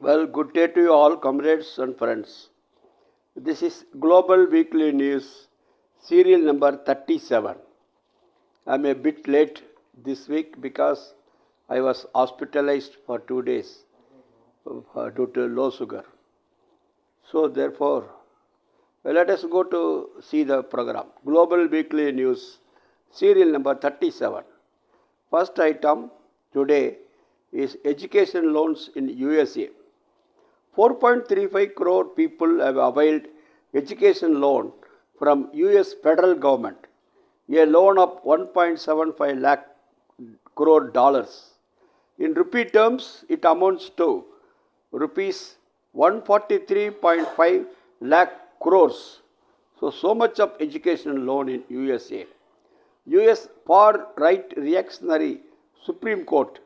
Well, good day to you all, comrades and friends. This is Global Weekly News, serial number 37. I'm a bit late this week because I was hospitalized for 2 days due to low sugar. So, therefore, let us go to see the program. Global Weekly News, serial number 37. First item today is education loans in USA. 4.35 crore people have availed education loan from US federal government, a loan of 1.75 lakh crore dollars. In rupee terms, it amounts to rupees 143.5 lakh crores. So much of education loan in USA. US far-right reactionary Supreme Court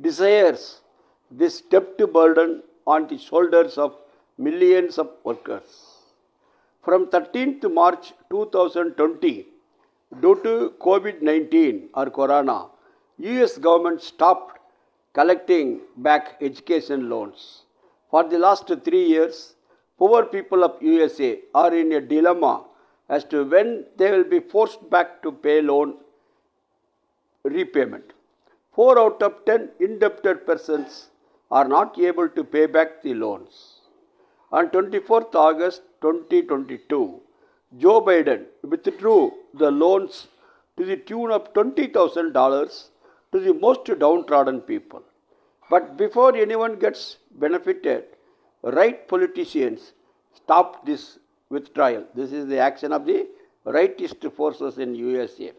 desires this debt burden on the shoulders of millions of workers. From 13th March 2020, due to COVID-19 or Corona, US government stopped collecting back education loans. For the last 3 years, poor people of USA are in a dilemma as to when they will be forced back to pay loan repayment. 4 out of 10 indebted persons are not able to pay back the loans. On 24th August 2022, Joe Biden withdrew the loans to the tune of $20,000 to the most downtrodden people. But before anyone gets benefited, right politicians stopped this withdrawal. This is the action of the rightist forces in USA.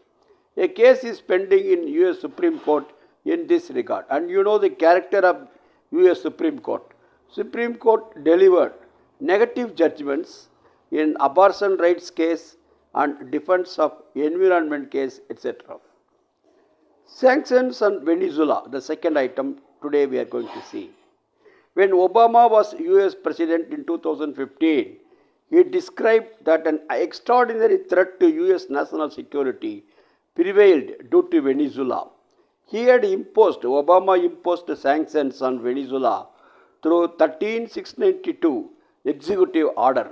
A case is pending in US Supreme Court in this regard. And you know the character of US Supreme Court. Supreme Court delivered negative judgments in abortion rights case and defense of environment case, etc. Sanctions on Venezuela, the second item today we are going to see. When Obama was US President in 2015, he described that an extraordinary threat to US national security prevailed due to Venezuela. Obama imposed sanctions on Venezuela through 13692 executive order.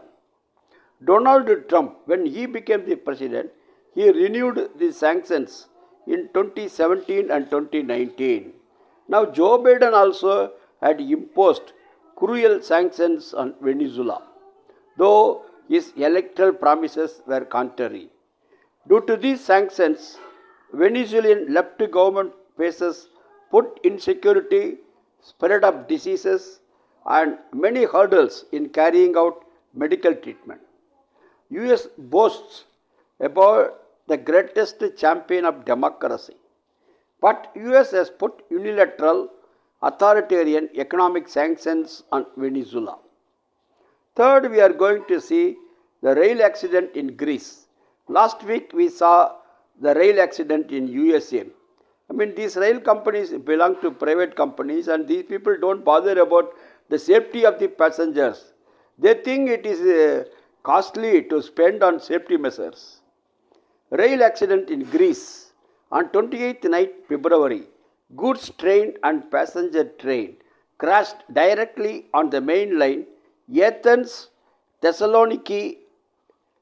Donald Trump, when he became the president, he renewed the sanctions in 2017 and 2019. Now Joe Biden also had imposed cruel sanctions on Venezuela, though his electoral promises were contrary. Due to these sanctions, Venezuelan left government faces food insecurity, spread of diseases, and many hurdles in carrying out medical treatment. US boasts about the greatest champion of democracy, but US has put unilateral authoritarian economic sanctions on Venezuela. Third, we are going to see the rail accident in Greece. Last week we saw the rail accident in USA. These rail companies belong to private companies and these people don't bother about the safety of the passengers. They think it is costly to spend on safety measures. Rail accident in Greece. On 28th night February, goods train and passenger train crashed directly on the main line Athens Thessaloniki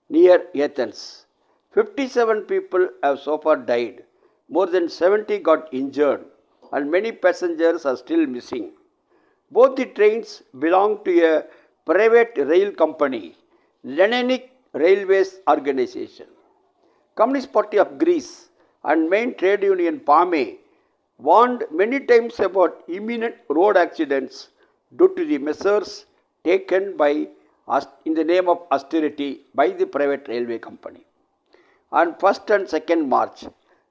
near Athens. 57 people have so far died. More than 70 got injured and many passengers are still missing. Both the trains belong to a private rail company, Hellenic Railways Organization. Communist Party of Greece and main trade union PAME warned many times about imminent road accidents due to the measures taken in the name of austerity by the private railway company. On 1st and 2nd March,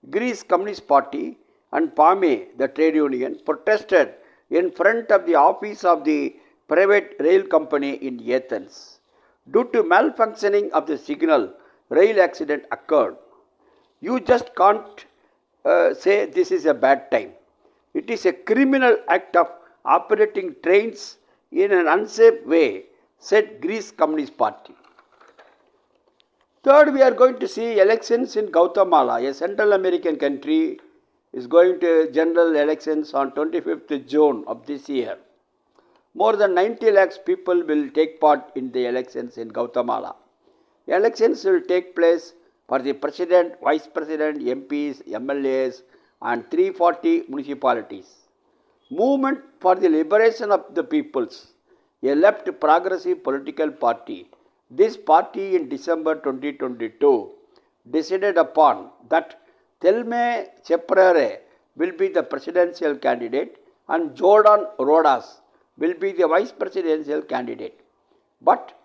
Greece Communist Party and PAME, the trade union, protested in front of the office of the private rail company in Athens. Due to malfunctioning of the signal, rail accident occurred. You just can't say this is a bad time. It is a criminal act of operating trains in an unsafe way, said Greece Communist Party. Third, we are going to see elections in Guatemala, a Central American country, is going to general elections on 25th June of this year. More than 90 lakhs people will take part in the elections in Guatemala. Elections will take place for the president, vice president, MPs, MLAs, and 340 municipalities. Movement for the Liberation of the Peoples, a left progressive political party. This party in December 2022 decided upon that Thelme Chaprare will be the presidential candidate and Jordan Rodas will be the vice presidential candidate. But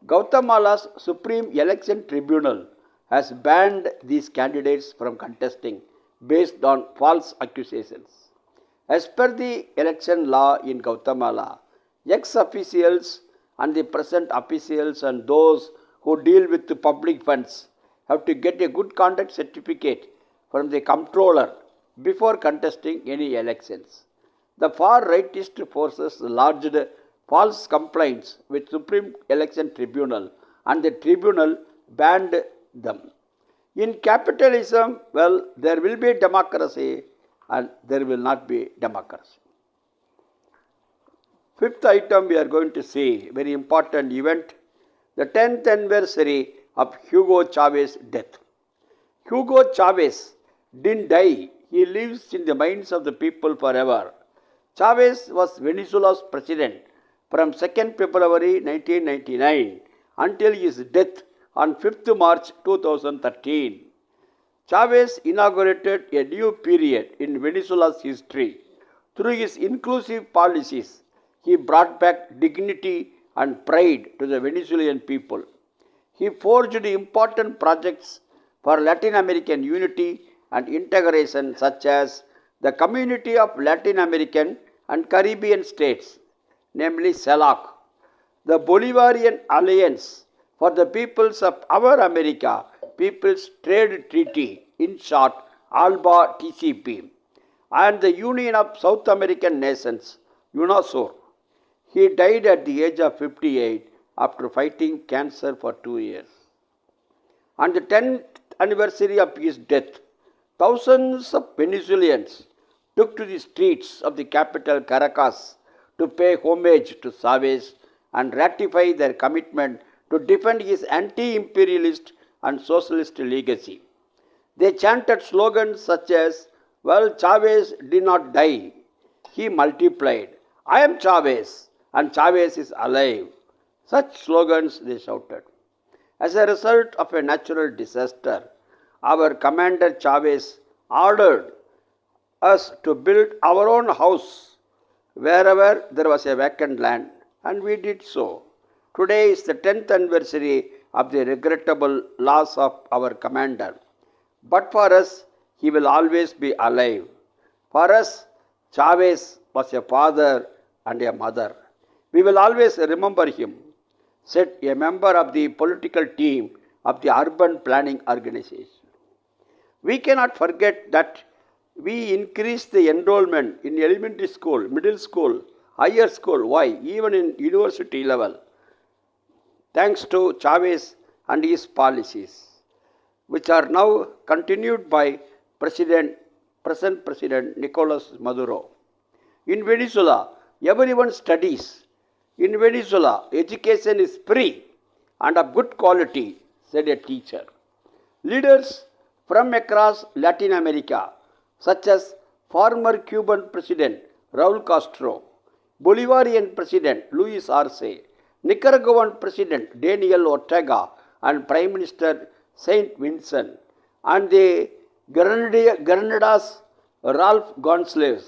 Guatemala's Supreme Election Tribunal has banned these candidates from contesting based on false accusations. As per the election law in Guatemala, ex-officials and the present officials and those who deal with the public funds have to get a good conduct certificate from the comptroller before contesting any elections. The far-rightist forces lodged false complaints with Supreme Election Tribunal and the tribunal banned them. In capitalism, well, there will be democracy and there will not be democracy. Fifth item we are going to see, very important event, the 10th anniversary of Hugo Chavez's death. Hugo Chavez didn't die, he lives in the minds of the people forever. Chavez was Venezuela's president from 2nd February 1999 until his death on 5th March 2013. Chavez inaugurated a new period in Venezuela's history. Through his inclusive policies, he brought back dignity and pride to the Venezuelan people. He forged important projects for Latin American unity and integration, such as the Community of Latin American and Caribbean States, namely CELAC, the Bolivarian Alliance for the Peoples of Our America, People's Trade Treaty, in short, ALBA TCP, and the Union of South American Nations, UNASUR. He died at the age of 58 after fighting cancer for 2 years. On the 10th anniversary of his death, thousands of Venezuelans took to the streets of the capital Caracas to pay homage to Chavez and ratify their commitment to defend his anti-imperialist and socialist legacy. They chanted slogans such as, well, Chavez did not die, he multiplied. I am Chavez and Chavez is alive. Such slogans they shouted. As a result of a natural disaster, our commander Chavez ordered us to build our own house wherever there was a vacant land, and we did so. Today is the 10th anniversary of the regrettable loss of our commander. But for us, he will always be alive. For us, Chavez was a father and a mother. We will always remember him, said a member of the political team of the Urban Planning Organization. We cannot forget that we increased the enrollment in elementary school, middle school, higher school, why? Even in university level, thanks to Chavez and his policies, which are now continued by present President Nicolas Maduro. In Venezuela, everyone studies. In Venezuela, education is free and of good quality, said a teacher. Leaders from across Latin America, such as former Cuban President Raul Castro, Bolivarian President Luis Arce, Nicaraguan President Daniel Ortega and Prime Minister Saint Vincent, and the Grenada's Ralph Gonsalves,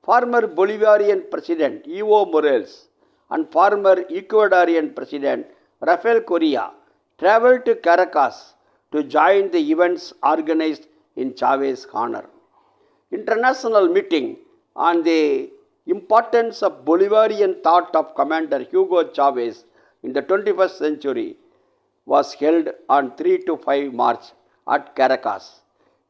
former Bolivarian President Evo Morales, and former Ecuadorian President Rafael Correa traveled to Caracas to join the events organized in Chavez's honor. International meeting on the importance of Bolivarian thought of Commander Hugo Chavez in the 21st century was held on 3 to 5 March at Caracas.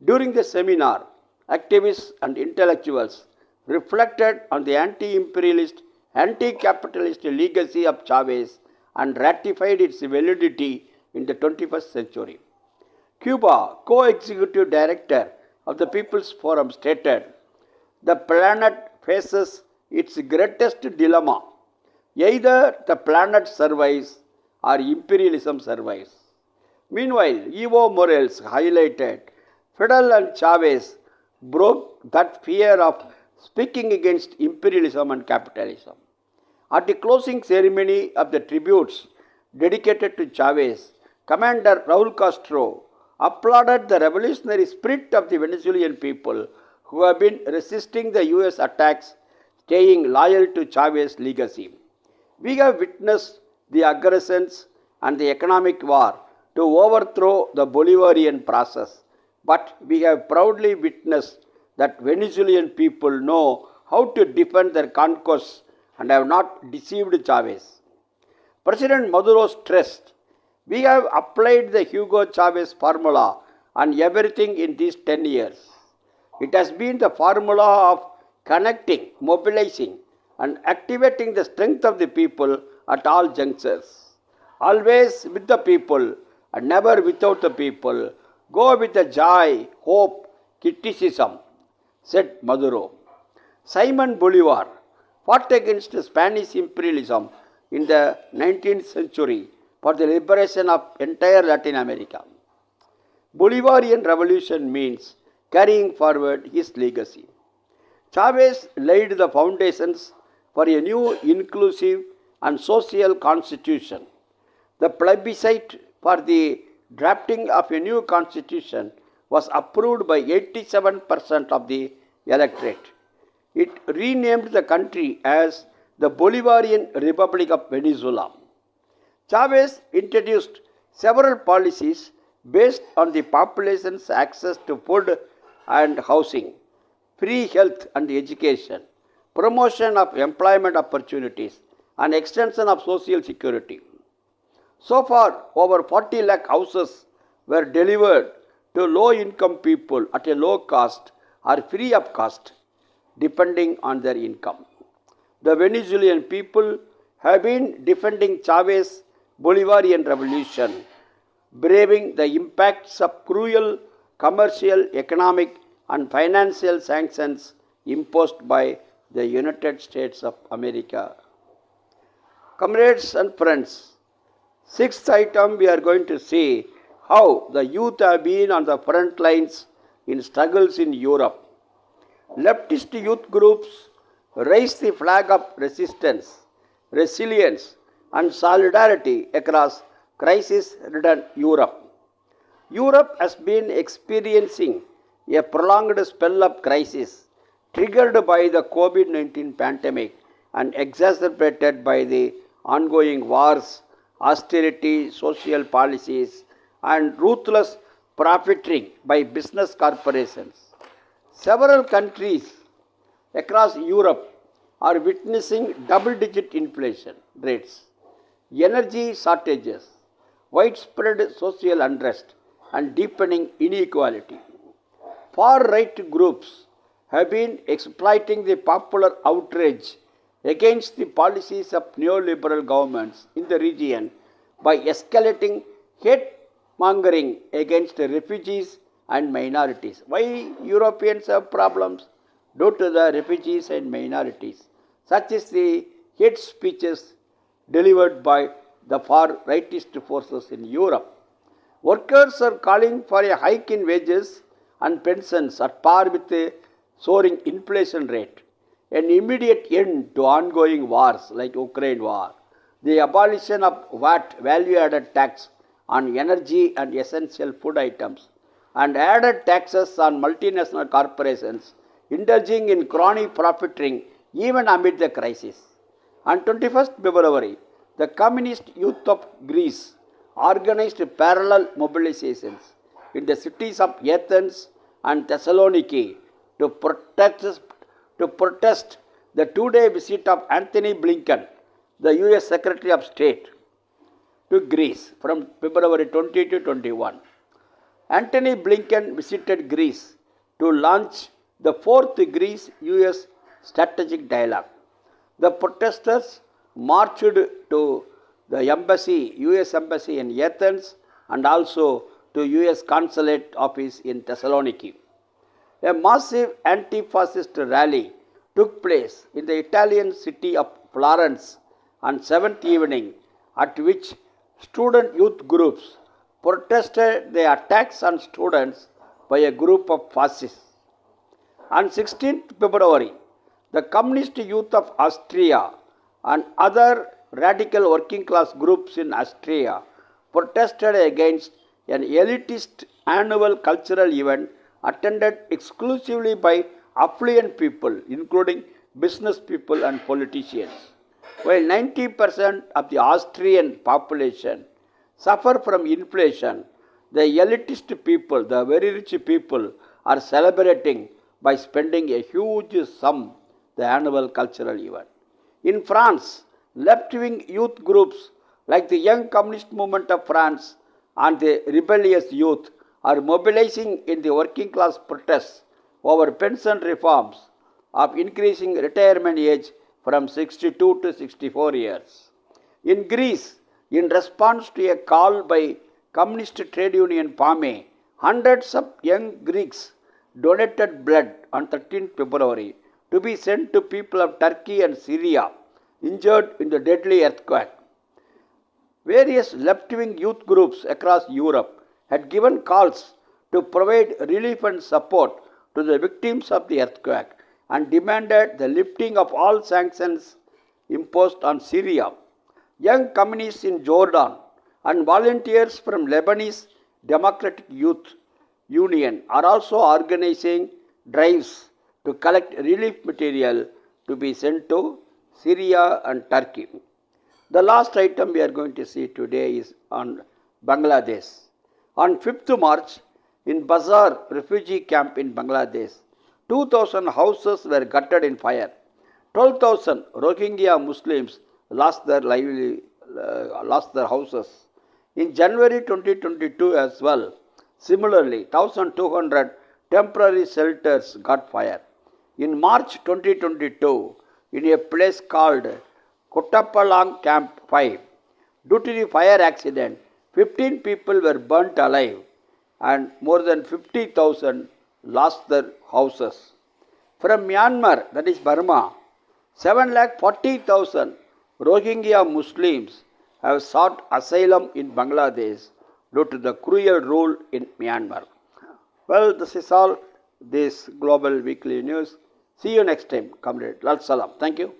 During the seminar, activists and intellectuals reflected on the anti-imperialist, anti-capitalist legacy of Chavez and ratified its validity in the 21st century. Cuba, co-executive director of the People's Forum, stated, "The planet faces its greatest dilemma Either the planet survives or imperialism survives. Meanwhile, Evo Morales highlighted Fidel and Chavez broke that fear of speaking against imperialism and capitalism. At the closing ceremony of the tributes dedicated to Chavez, Commander Raul Castro applauded the revolutionary spirit of the Venezuelan people who have been resisting the US attacks, staying loyal to Chavez's legacy. We have witnessed the aggressions and the economic war to overthrow the Bolivarian process, but we have proudly witnessed that Venezuelan people know how to defend their conquests and have not deceived Chavez. President Maduro stressed, we have applied the Hugo Chavez formula on everything in these 10 years. It has been the formula of connecting, mobilizing, and activating the strength of the people at all junctures. Always with the people and never without the people. Go with the joy, hope, criticism, said Maduro. Simon Bolivar fought against Spanish imperialism in the 19th century for the liberation of entire Latin America. Bolivarian revolution means carrying forward his legacy. Chavez laid the foundations for a new inclusive and social constitution. The plebiscite for the drafting of a new constitution was approved by 87% of the electorate. It renamed the country as the Bolivarian Republic of Venezuela. Chavez introduced several policies based on the population's access to food and housing, free health and education, promotion of employment opportunities, and extension of social security. So far, over 40 lakh houses were delivered to low-income people at a low cost or free of cost, depending on their income. The Venezuelan people have been defending Chavez's Bolivarian revolution, braving the impacts of cruel commercial, economic, and financial sanctions imposed by the United States of America. Comrades and friends, sixth item, we are going to see how the youth have been on the front lines in struggles in Europe. Leftist youth groups raised the flag of resistance, resilience, and solidarity across crisis-ridden Europe. Europe has been experiencing a prolonged spell of crisis triggered by the COVID-19 pandemic and exacerbated by the ongoing wars, austerity, social policies, and ruthless profiteering by business corporations. Several countries across Europe are witnessing double-digit inflation rates, energy shortages, widespread social unrest, and deepening inequality. Far-right groups have been exploiting the popular outrage against the policies of neoliberal governments in the region by escalating hate-mongering against refugees and minorities. Why Europeans have problems? Due to the refugees and minorities, such as the hate speeches delivered by the far-rightist forces in Europe. Workers are calling for a hike in wages and pensions at par with the soaring inflation rate, an immediate end to ongoing wars like Ukraine war, the abolition of VAT value-added tax on energy and essential food items, and added taxes on multinational corporations indulging in crony profiteering even amid the crisis. On 21st February, the Communist Youth of Greece organized parallel mobilizations in the cities of Athens and Thessaloniki to protest the two-day visit of Antony Blinken, the US Secretary of State, to Greece from February 20 to 21. Antony Blinken visited Greece to launch the fourth Greece-US strategic dialogue. The protesters marched to the US Embassy in Athens and also to US Consulate Office in Thessaloniki. A massive anti-fascist rally took place in the Italian city of Florence and seventh evening, at which student youth groups protested the attacks on students by a group of fascists. On 16th February, the Communist Youth of Austria and other radical working class groups in Austria protested against an elitist annual cultural event attended exclusively by affluent people, including business people and politicians. While 90% of the Austrian population suffer from inflation, the elitist people, the very rich people, are celebrating by spending a huge sum the annual cultural event. In France, left-wing youth groups like the Young Communist Movement of France and the rebellious youth are mobilizing in the working class protests over pension reforms of increasing retirement age from 62 to 64 years. In Greece, in response to a call by Communist trade union PAME, hundreds of young Greeks donated blood on 13th February to be sent to people of Turkey and Syria injured in the deadly earthquake. Various left-wing youth groups across Europe had given calls to provide relief and support to the victims of the earthquake and demanded the lifting of all sanctions imposed on Syria. Young communists in Jordan and volunteers from Lebanese Democratic Youth Union are also organizing drives to collect relief material to be sent to Syria and Turkey. The last item we are going to see today is on Bangladesh. On 5th March, in Bazar refugee camp in Bangladesh, 2,000 houses were gutted in fire. 12,000 Rohingya Muslims lost their houses. In January 2022 as well, similarly, 1,200 temporary shelters got fire. In March 2022, in a place called Kottapalang Camp 5, due to the fire accident, 15 people were burnt alive and more than 50,000 lost their houses. From Myanmar, that is Burma, 740,000 Rohingya Muslims have sought asylum in Bangladesh due to the cruel rule in Myanmar. Well, this is all this Global Weekly News. See you next time, comrade. Lal Salam. Thank you.